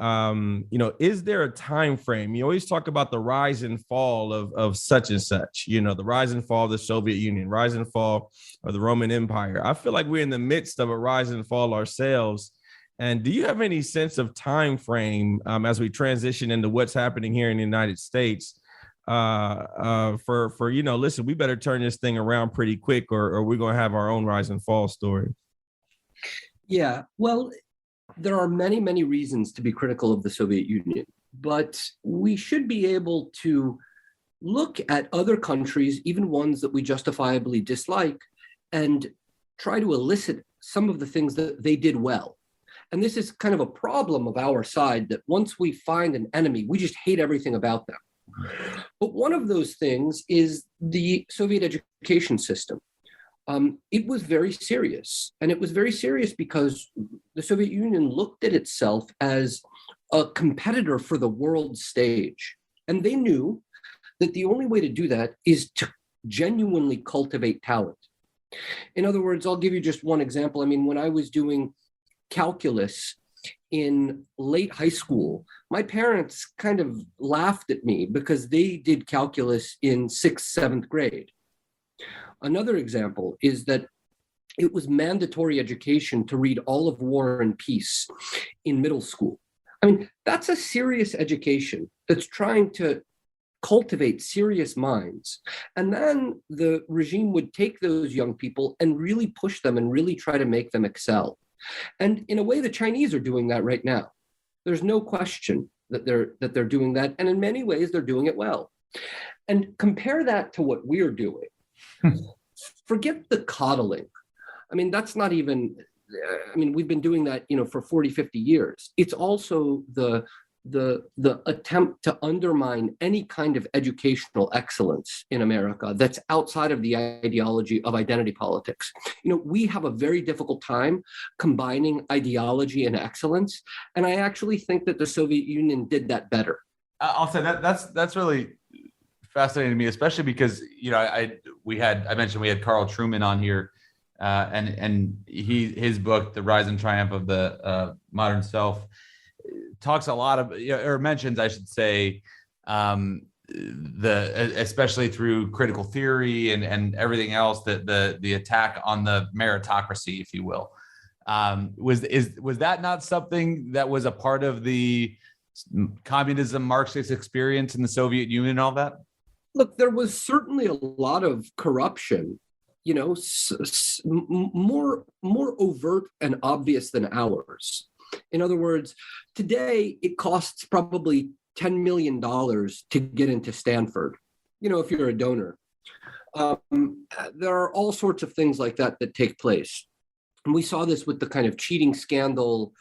Is there a time frame? You always talk about the rise and fall of such and such, the rise and fall of the Soviet Union, rise and fall of the Roman Empire. I feel like we're in the midst of a rise and fall ourselves. And do you have any sense of time frame as we transition into what's happening here in the United States listen, we better turn this thing around pretty quick, or we're going to have our own rise and fall story? Yeah, well, there are many, many reasons to be critical of the Soviet Union, but we should be able to look at other countries, even ones that we justifiably dislike, and try to elicit some of the things that they did well. And this is kind of a problem of our side, that once we find an enemy, we just hate everything about them. But one of those things is the Soviet education system. It was very serious. And it was very serious because the Soviet Union looked at itself as a competitor for the world stage. And they knew that the only way to do that is to genuinely cultivate talent. In other words, I'll give you just one example. I mean, when I was doing calculus in late high school, my parents kind of laughed at me because they did calculus in 6th, 7th grade. Another example is that it was mandatory education to read all of War and Peace in middle school. I mean, that's a serious education that's trying to cultivate serious minds. And then the regime would take those young people and really push them and really try to make them excel. And in a way, the Chinese are doing that right now. There's no question that they're doing that. And in many ways, they're doing it well. And compare that to what we're doing. Forget the coddling. I mean, that's not even, we've been doing that, for 40, 50 years. It's also the attempt to undermine any kind of educational excellence in America that's outside of the ideology of identity politics. We have a very difficult time combining ideology and excellence. And I actually think that the Soviet Union did that better. I'll say that's really fascinating to me, especially because, I mentioned we had Carl Trueman on here, and his book, The Rise and Triumph of the Modern Self, talks a lot of, or mentions, I should say, especially through critical theory and everything else, that the attack on the meritocracy, if you will, was that not something that was a part of the communism Marxist experience in the Soviet Union and all that? Look, there was certainly a lot of corruption, more overt and obvious than ours. In other words, today it costs probably $10 million to get into Stanford, if you're a donor. There are all sorts of things like that take place. And we saw this with the kind of cheating scandal,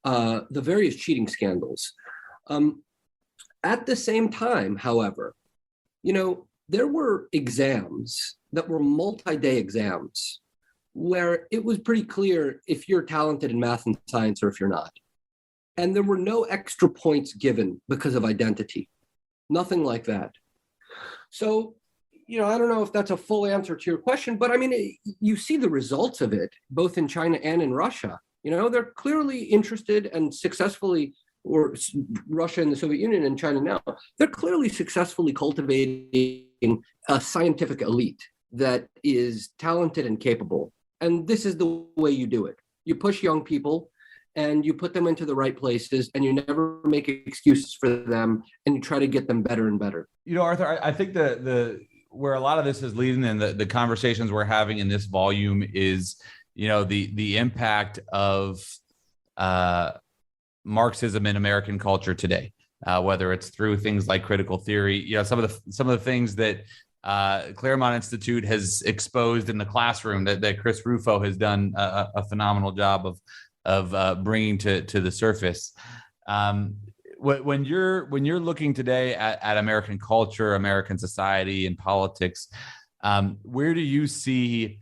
the various cheating scandals. At the same time, however, there were exams that were multi-day exams where it was pretty clear if you're talented in math and science or if you're not. And there were no extra points given because of identity. Nothing like that. So, I don't know if that's a full answer to your question, but you see the results of it, both in China and in Russia. They're clearly interested and successfully, or Russia and the Soviet Union and China now, they're clearly successfully cultivating a scientific elite that is talented and capable. And this is the way you do it. You push young people and you put them into the right places, and you never make excuses for them, and you try to get them better and better. Arthur, I think the where a lot of this is leading, and the conversations we're having in this volume is, the impact of Marxism in American culture today. whether it's through things like critical theory. Some of the things that Claremont Institute has exposed in the classroom that Chris Rufo has done a phenomenal job of bringing to the surface. When you're looking today at American culture, American society, and politics, where do you see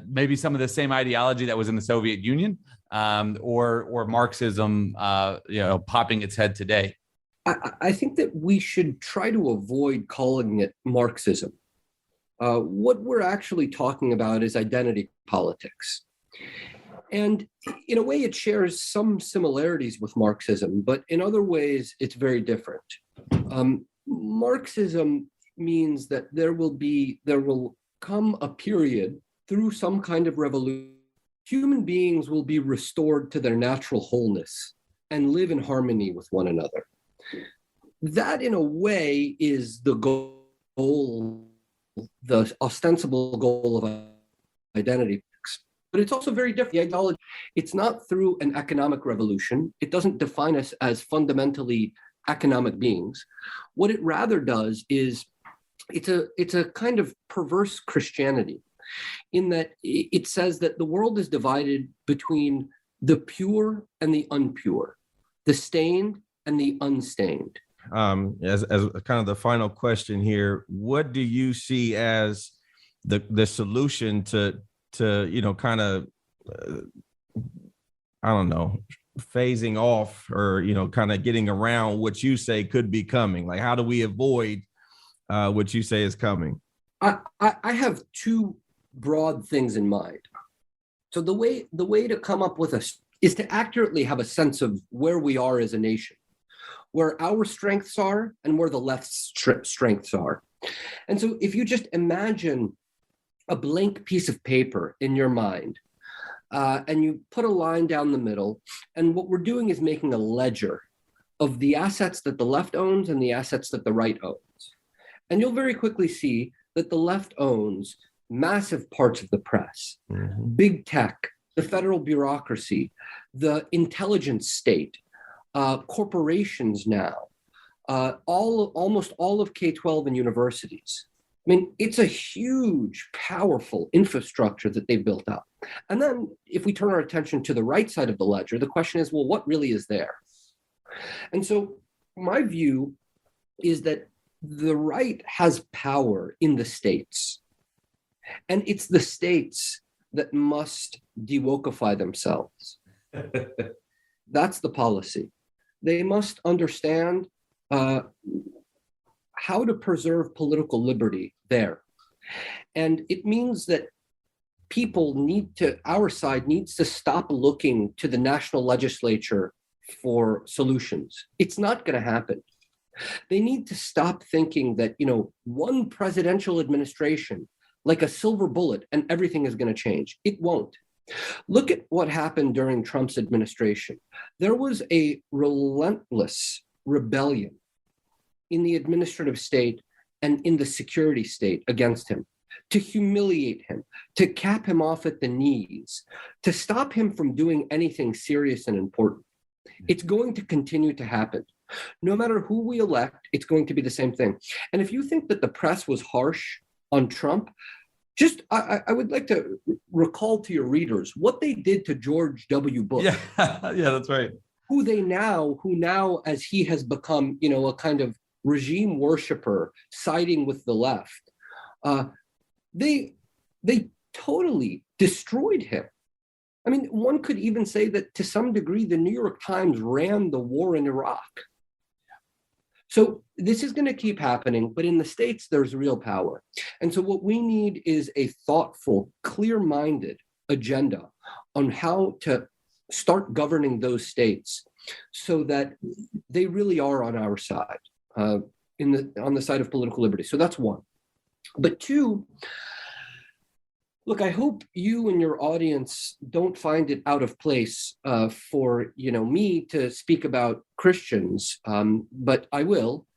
maybe some of the same ideology that was in the Soviet Union, or Marxism, popping its head today? I think that we should try to avoid calling it Marxism. What we're actually talking about is identity politics. And in a way, it shares some similarities with Marxism, but in other ways, it's very different. Marxism means that there will come a period through some kind of revolution. Human beings will be restored to their natural wholeness and live in harmony with one another. That, in a way, is the goal, the ostensible goal of identity. But it's also very different. The ideology, it's not through an economic revolution. It doesn't define us as fundamentally economic beings. What it rather does is it's a kind of perverse Christianity, in that it says that the world is divided between the pure and the impure, the stained and the unstained. As kind of the final question here, what do you see as the solution to kind of I don't know, phasing off, or kind of getting around what you say could be coming? Like, how do we avoid what you say is coming? I have two broad things in mind. So the way to come up with is to accurately have a sense of where we are as a nation, where our strengths are and where the left's strengths are. And so if you just imagine a blank piece of paper in your mind, and you put a line down the middle, and what we're doing is making a ledger of the assets that the left owns and the assets that the right owns. And you'll very quickly see that the left owns massive parts of the press, big tech, the federal bureaucracy, the intelligence state, corporations now, almost all of K-12 and universities. I mean, it's a huge, powerful infrastructure that they've built up. And then if we turn our attention to the right side of the ledger, the question is, well, what really is there? And so my view is that the right has power in the states. And it's the states that must de-wokeify themselves. That's the policy. They must understand how to preserve political liberty there. And it means that our side needs to stop looking to the national legislature for solutions. It's not going to happen. They need to stop thinking that, one presidential administration, like a silver bullet, and everything is going to change. It won't. Look at what happened during Trump's administration. There was a relentless rebellion in the administrative state and in the security state against him, to humiliate him, to cap him off at the knees, to stop him from doing anything serious and important. It's going to continue to happen. No matter who we elect, it's going to be the same thing. And if you think that the press was harsh on Trump, I would like to recall to your readers what they did to George W. Bush. Yeah, that's right. Who now, as he has become, a kind of regime worshiper siding with the left, they totally destroyed him. I mean, one could even say that to some degree, the New York Times ran the war in Iraq. So this is going to keep happening, but in the States, there's real power. And so what we need is a thoughtful, clear-minded agenda on how to start governing those states so that they really are on our side, on the side of political liberty. So that's one. But two, look, I hope you and your audience don't find it out of place for me to speak about Christians, but I will,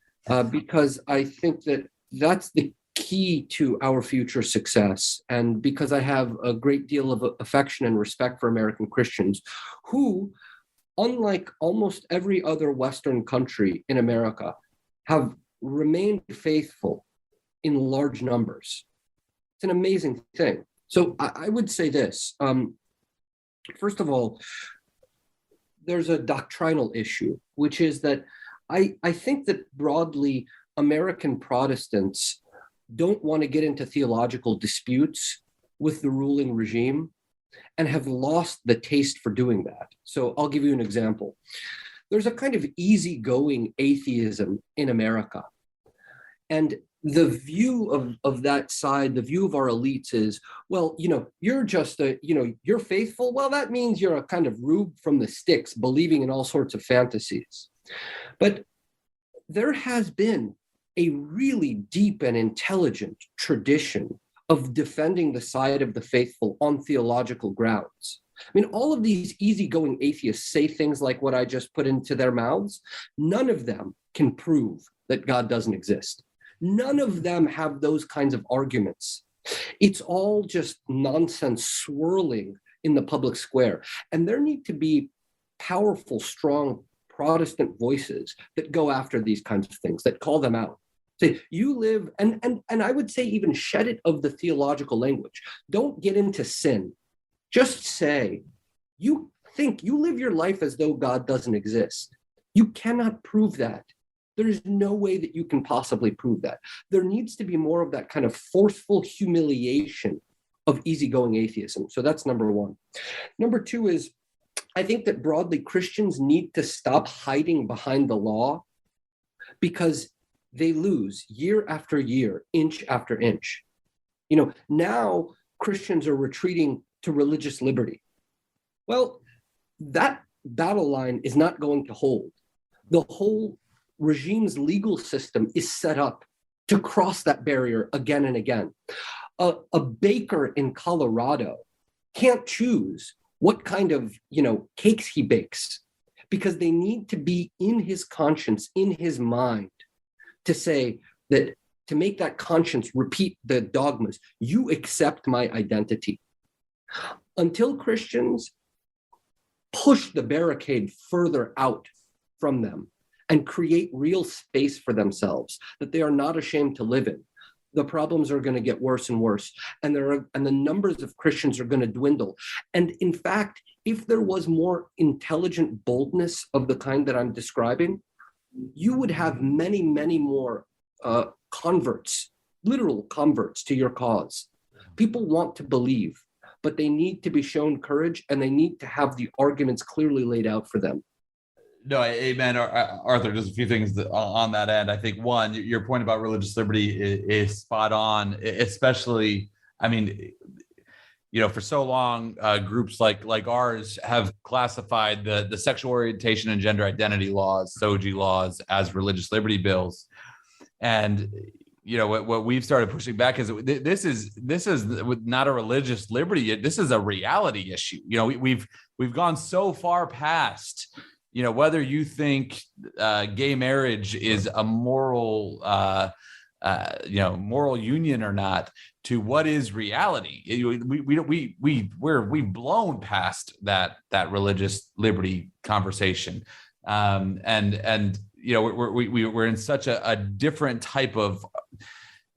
because I think that that's the key to our future success, and because I have a great deal of affection and respect for American Christians who unlike almost every other Western country in America, have remained faithful in large numbers. It's an amazing thing. So I would say this. First of all, there's a doctrinal issue, which is that I think that broadly American Protestants don't want to get into theological disputes with the ruling regime and have lost the taste for doing that. So I'll give you an example. There's a kind of easygoing atheism in America. And the view of that side, the view of our elites is, well, you're just you're faithful. Well, that means you're a kind of rube from the sticks, believing in all sorts of fantasies. But there has been a really deep and intelligent tradition of defending the side of the faithful on theological grounds. I mean, all of these easygoing atheists say things like what I just put into their mouths. None of them can prove that God doesn't exist. None of them have those kinds of arguments. It's all just nonsense swirling in the public square. And there need to be powerful, strong Protestant voices that go after these kinds of things, that call them out. Say, you live, and I would say even shed it of the theological language. Don't get into sin. Just say, you think you live your life as though God doesn't exist. You cannot prove that. There is no way that you can possibly prove that. There needs to be more of that kind of forceful humiliation of easygoing atheism. So that's number one. Number two is, I think that broadly Christians need to stop hiding behind the law, because they lose year after year, inch after inch. Now Christians are retreating to religious liberty. Well, that battle line is not going to hold. The whole regime's legal system is set up to cross that barrier again and again. A baker in Colorado can't choose what kind of cakes he bakes, because they need to be in his conscience, in his mind, to say that, to make that conscience repeat the dogmas. You accept my identity. Until Christians push the barricade further out from them and create real space for themselves that they are not ashamed to live in, the problems are going to get worse and worse. And the numbers of Christians are going to dwindle. And in fact, if there was more intelligent boldness of the kind that I'm describing, you would have many, many more converts, literal converts to your cause. People want to believe, but they need to be shown courage, and they need to have the arguments clearly laid out for them. No, amen, Arthur. Just a few things on that end. I think one, your point about religious liberty is spot on, especially, I mean, for so long, groups like ours have classified the sexual orientation and gender identity laws, SOGI laws, as religious liberty bills. And what we've started pushing back is this is not a religious liberty. This is a reality issue. We've gone so far past, whether you think gay marriage is a moral moral union or not, to what is reality. We've blown past that religious liberty conversation, and we're in such a different type of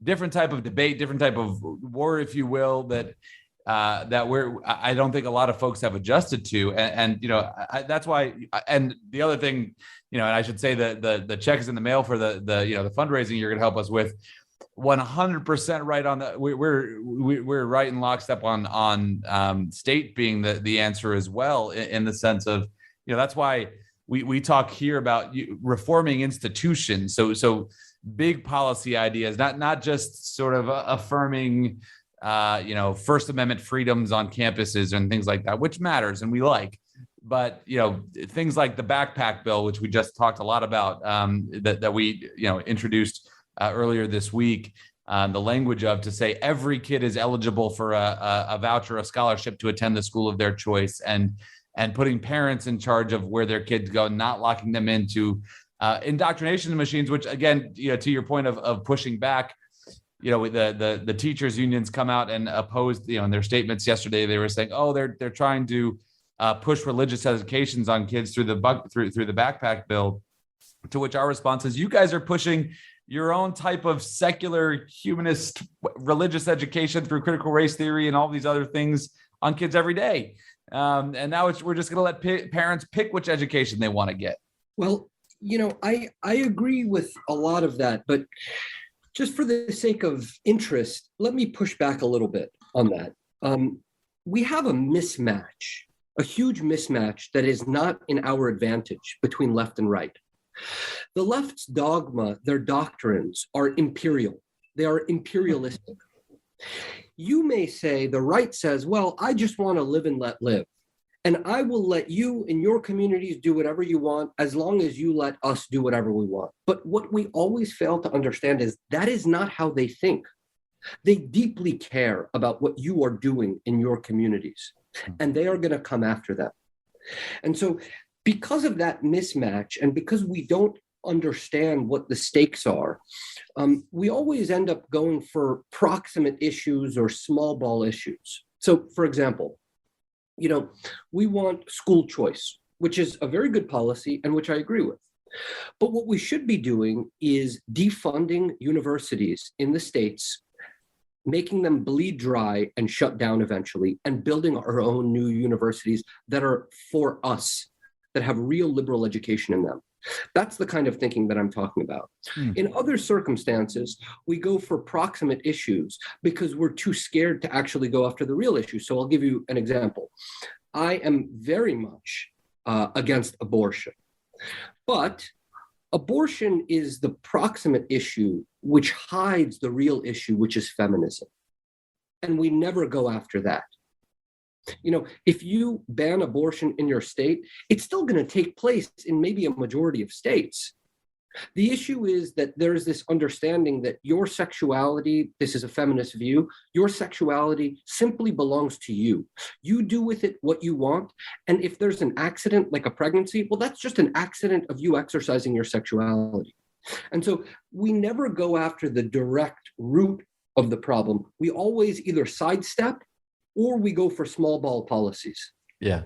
debate, different type of war, if you will, that I don't think a lot of folks have adjusted to, and that's why. And the other thing, and I should say that the check is in the mail for the fundraising you're going to help us with. 100% right on the. We're right in lockstep on state being the answer as well, in the sense of that's why we talk here about reforming institutions. So big policy ideas, not just sort of affirming First Amendment freedoms on campuses and things like that, which matters and we like. But things like the backpack bill, which we just talked a lot about, that we introduced earlier this week, the language of, to say every kid is eligible for a voucher, a scholarship to attend the school of their choice, and putting parents in charge of where their kids go, not locking them into indoctrination machines, which again, to your point of pushing back, the teachers unions come out and opposed, in their statements yesterday, they were saying, oh, they're trying to push religious educations on kids through the backpack bill, to which our response is, you guys are pushing your own type of secular humanist religious education through critical race theory and all these other things on kids every day. And now we're just going to let parents pick which education they want to get. Well, I agree with a lot of that, but just for the sake of interest, let me push back a little bit on that. We have a mismatch, a huge mismatch that is not in our advantage between left and right. The left's dogma, their doctrines are imperial. They are imperialistic. You may say the right says, well, I just want to live and let live. And I will let you in your communities do whatever you want as long as you let us do whatever we want. But what we always fail to understand is that is not how they think. They deeply care about what you are doing in your communities, and they are going to come after that. And so because of that mismatch, and because we don't understand what the stakes are, we always end up going for proximate issues or small ball issues. So, for example, we want school choice, which is a very good policy and which I agree with. But what we should be doing is defunding universities in the states, making them bleed dry and shut down eventually, and building our own new universities that are for us, that have real liberal education in them. That's the kind of thinking that I'm talking about. In other circumstances, we go for proximate issues because we're too scared to actually go after the real issue. So I'll give you an example. I am very much against abortion, but abortion is the proximate issue which hides the real issue, which is feminism. And we never go after that. If you ban abortion in your state, it's still going to take place in maybe a majority of states. The issue is that there's this understanding that your sexuality, this is a feminist view, your sexuality simply belongs to you. You do with it what you want. And if there's an accident like a pregnancy, well, that's just an accident of you exercising your sexuality. And so we never go after the direct root of the problem. We always either sidestep or we go for small ball policies. Yeah.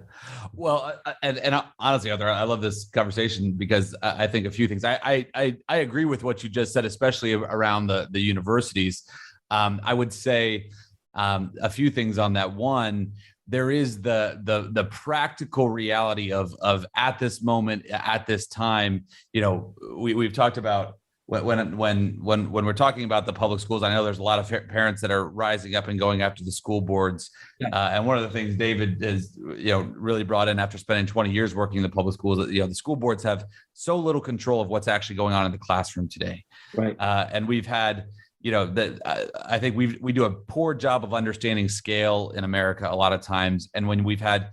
Well, and honestly, Arthur, I love this conversation because I think a few things. I agree with what you just said, especially around the universities. I would say a few things on that. One, there is the practical reality of at this moment, at this time, we've talked about when we're talking about the public schools. I know there's a lot of parents that are rising up and going after the school boards. And one of the things David has, really brought in after spending 20 years working in the public schools, the school boards have so little control of what's actually going on in the classroom today. Right. And we've had, I think we do a poor job of understanding scale in America a lot of times. And when we've had,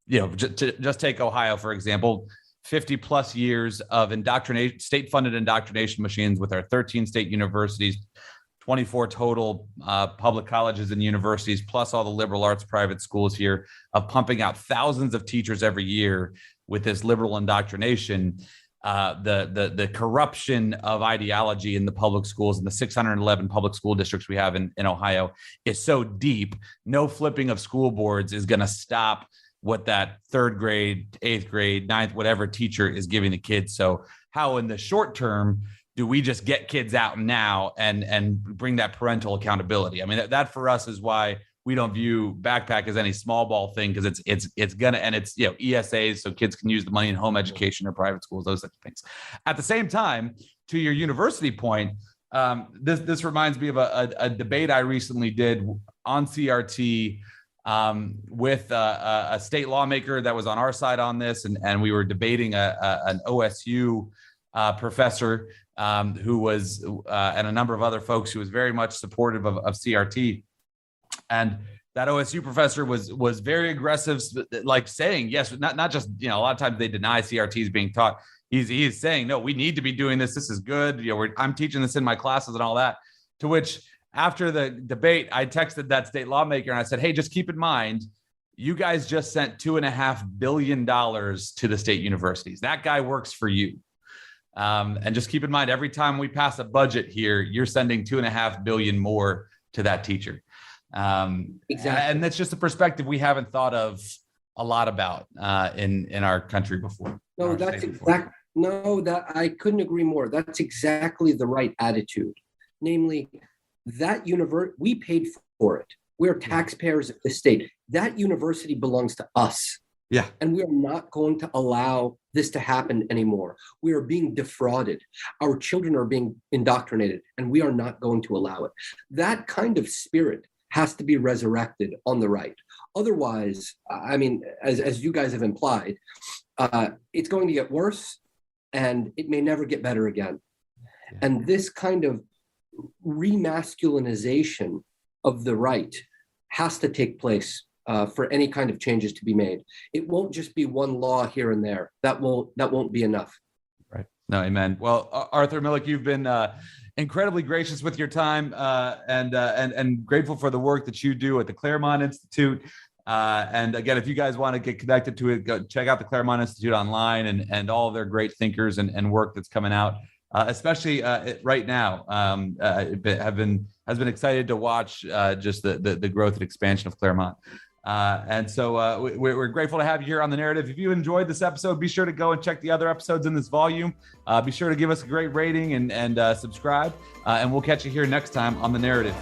just take Ohio, for example, 50 plus years of indoctrination, state-funded indoctrination machines with our 13 state universities, 24 total public colleges and universities, plus all the liberal arts private schools here, of pumping out thousands of teachers every year with this liberal indoctrination. The corruption of ideology in the public schools, in the 611 public school districts we have in Ohio, is so deep. No flipping of school boards is going to stop what that third grade, eighth grade, ninth, whatever teacher is giving the kids. So how in the short term do we just get kids out now and bring that parental accountability? I mean, that for us is why we don't view backpack as any small ball thing, because it's gonna, and it's ESAs, so kids can use the money in home education or private schools, those types of things. At the same time, to your university point, this reminds me of a debate I recently did on CRT with a state lawmaker that was on our side on this, and we were debating an OSU professor who was, and a number of other folks who was very much supportive of CRT. And that OSU professor was very aggressive, like saying, yes, not just, a lot of times they deny CRTs being taught. He's saying, no, we need to be doing this. This is good. I'm teaching this in my classes and all that. To which, after the debate, I texted that state lawmaker and I said, hey, just keep in mind, you guys just sent $2.5 billion to the state universities. That guy works for you. And just keep in mind, every time we pass a budget here, you're sending $2.5 billion more to that teacher. Exactly. And that's just a perspective we haven't thought of a lot about in our country before. No, that's exact. No, that I couldn't agree more. That's exactly the right attitude. Namely, that we paid for it. We're taxpayers of the state. That university belongs to us. Yeah. And we are not going to allow this to happen anymore. We are being defrauded. Our children are being indoctrinated, and we are not going to allow it. That kind of spirit has to be resurrected on the right. Otherwise, I mean, as you guys have implied, it's going to get worse, and it may never get better again. Yeah. And this kind of remasculinization of the right has to take place for any kind of changes to be made. It won't just be one law here and there. That won't be enough. Right. No, amen. Well, Arthur Milikh, you've been incredibly gracious with your time and grateful for the work that you do at the Claremont Institute. And again, if you guys want to get connected to it, go check out the Claremont Institute online and all of their great thinkers and work that's coming out. Especially right now, has been excited to watch just the growth and expansion of Claremont. And so we're grateful to have you here on The Narrative. If you enjoyed this episode, be sure to go and check the other episodes in this volume. Be sure to give us a great rating and subscribe. And we'll catch you here next time on The Narrative.